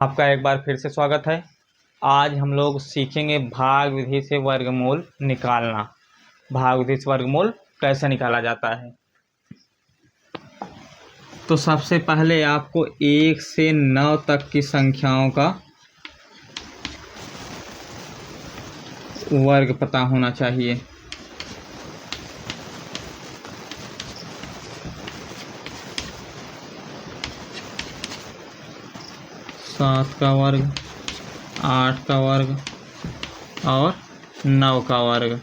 आपका एक बार फिर से स्वागत है। आज हम लोग सीखेंगे भाग विधि से वर्गमूल निकालना। भाग विधि से वर्गमूल कैसे निकाला जाता है। तो सबसे पहले आपको 1 से 9 तक की संख्याओं का वर्ग पता होना चाहिए। सात का वर्ग, 8 का वर्ग और 9 का वर्ग।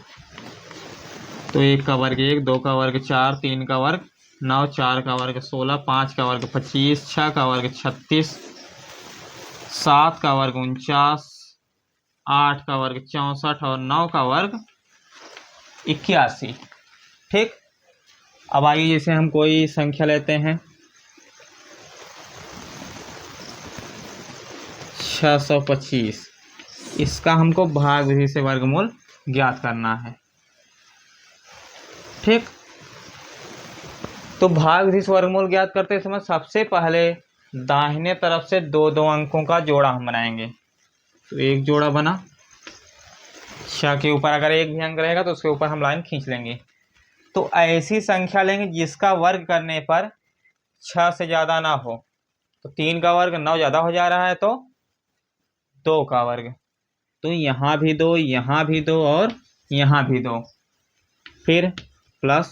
तो 1 का वर्ग 1, 2 का वर्ग 4, 3 का वर्ग 9, 4 का वर्ग 16, 5 का वर्ग 25, 6 का वर्ग 36, 7 का वर्ग 49, 8 का वर्ग 64 और 9 का वर्ग 81। ठीक। अब आइए जैसे हम कोई संख्या लेते हैं 625। इसका हमको भाग विधि से वर्गमूल ज्ञात करना है। ठीक। तो भाग विधि से वर्गमूल ज्ञात करते समय सबसे पहले दाहिने तरफ से दो दो अंकों का जोड़ा हम बनाएंगे। तो एक जोड़ा बना, 6 के ऊपर अगर एक भी अंक रहेगा तो उसके ऊपर हम लाइन खींच लेंगे। तो ऐसी संख्या लेंगे जिसका वर्ग करने पर 6 से ज़्यादा ना हो। तो 3 का वर्ग 9 ज़्यादा हो जा रहा है तो 2 का वर्ग। तो यहाँ भी 2, यहाँ भी 2 और यहाँ भी 2। फिर प्लस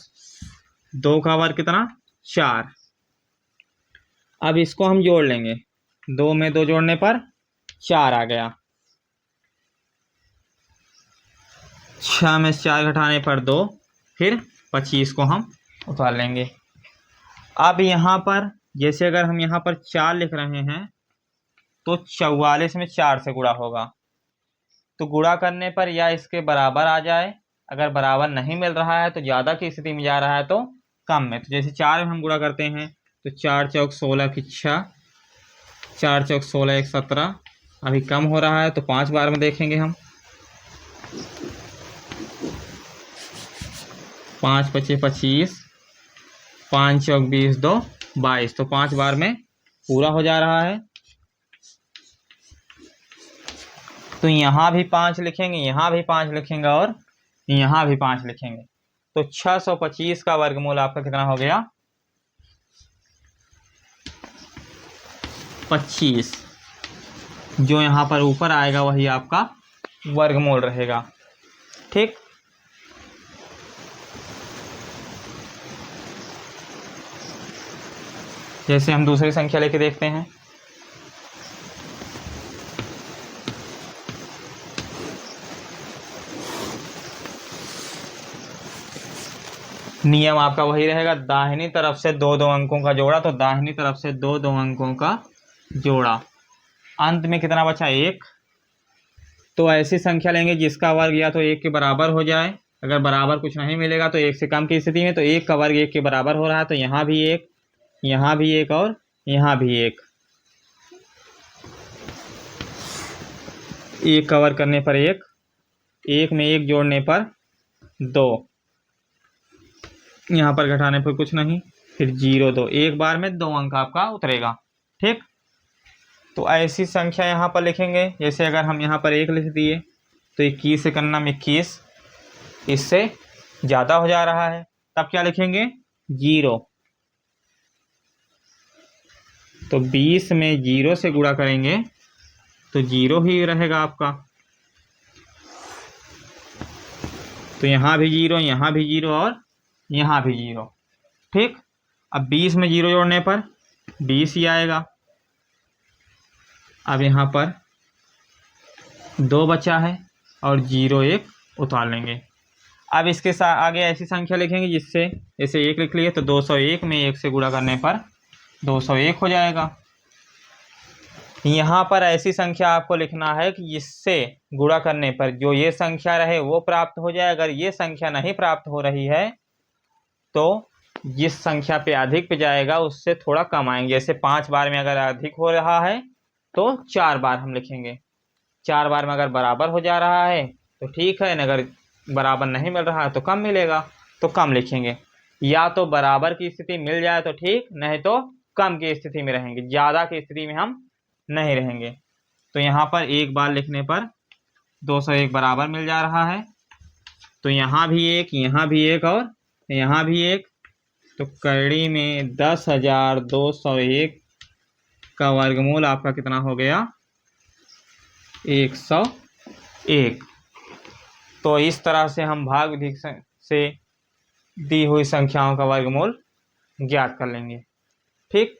2 का वर्ग कितना 4। अब इसको हम जोड़ लेंगे, 2 में 2 जोड़ने पर 4 आ गया। 6 में 4 घटाने पर 2, फिर 25 को हम उतार लेंगे। अब यहाँ पर जैसे अगर हम यहाँ पर 4 लिख रहे हैं तो 44 में 4 से गुणा होगा। तो गुणा करने पर या इसके बराबर आ जाए, अगर बराबर नहीं मिल रहा है तो ज़्यादा की स्थिति में जा रहा है तो कम में। तो जैसे 4 में हम गुणा करते हैं तो 4 चौक 16 की 6, 4 चौक 16 1 17। अभी कम हो रहा है तो 5 बार में देखेंगे हम। 5 पचे 25, 5 चौक 20 2 22। तो 5 बार में पूरा हो जा रहा है। तो यहाँ भी 5 लिखेंगे, यहाँ भी 5 लिखेंगे और यहाँ भी 5 लिखेंगे। तो 625 का वर्गमूल आपका कितना हो गया 25। जो यहाँ पर ऊपर आएगा वही आपका वर्गमूल रहेगा। ठीक। जैसे हम दूसरी संख्या लेके देखते हैं। नियम आपका वही रहेगा, दाहिनी तरफ से दो दो अंकों का जोड़ा। तो दाहिनी तरफ से दो दो अंकों का जोड़ा। अंत में कितना बचा 1। तो ऐसी संख्या लेंगे जिसका वर्ग या तो 1 के बराबर हो जाए। अगर बराबर कुछ नहीं मिलेगा तो 1 से कम की स्थिति में। तो 1 का वर्ग 1 के बराबर हो रहा है तो यहाँ भी 1, यहाँ भी 1 और यहाँ भी 1। 1 का वर्ग करने पर 1, 1 में 1 जोड़ने पर 2, यहाँ पर घटाने पर कुछ नहीं, फिर 0 2। एक बार में 2 अंक आपका उतरेगा। ठीक। तो ऐसी संख्या यहाँ पर लिखेंगे। जैसे अगर हम यहाँ पर 1 लिख दिए तो 21 से करना में 21, इससे ज़्यादा हो जा रहा है तब क्या लिखेंगे 0। तो 20 में 0 से गुणा करेंगे तो 0 ही रहेगा आपका। तो यहाँ भी 0, यहाँ भी 0 और यहाँ भी 0। ठीक। अब 20 में 0 जोड़ने पर 20 ही आएगा। अब यहाँ पर 2 बचा है और 0 1 उतार लेंगे। अब इसके साथ आगे ऐसी संख्या लिखेंगे जिससे, जैसे 1 लिख लिए तो 201 में 1 से गुणा करने पर 201 हो जाएगा। यहाँ पर ऐसी संख्या आपको लिखना है कि जिससे गुणा करने पर जो ये संख्या रहे वो प्राप्त हो जाए। अगर ये संख्या नहीं प्राप्त हो रही है तो जिस संख्या पे अधिक पे जाएगा उससे थोड़ा कम आएंगे। जैसे 5 बार में अगर अधिक हो रहा है तो 4 बार हम लिखेंगे। 4 बार में अगर बराबर हो जा रहा है तो ठीक है, अगर बराबर नहीं मिल रहा है तो कम मिलेगा तो कम लिखेंगे। या तो बराबर की स्थिति मिल जाए तो ठीक, नहीं तो कम की स्थिति में रहेंगे। ज़्यादा की स्थिति में हम नहीं रहेंगे। तो यहाँ पर एक बार लिखने पर 201 बराबर मिल जा रहा है। तो यहाँ भी एक, यहाँ भी एक और यहाँ भी एक, तो कड़ी में 10,201 का वर्गमूल आपका कितना हो गया? 101। तो इस तरह से हम भाग विधि से दी हुई संख्याओं का वर्गमूल ज्ञात कर लेंगे। ठीक।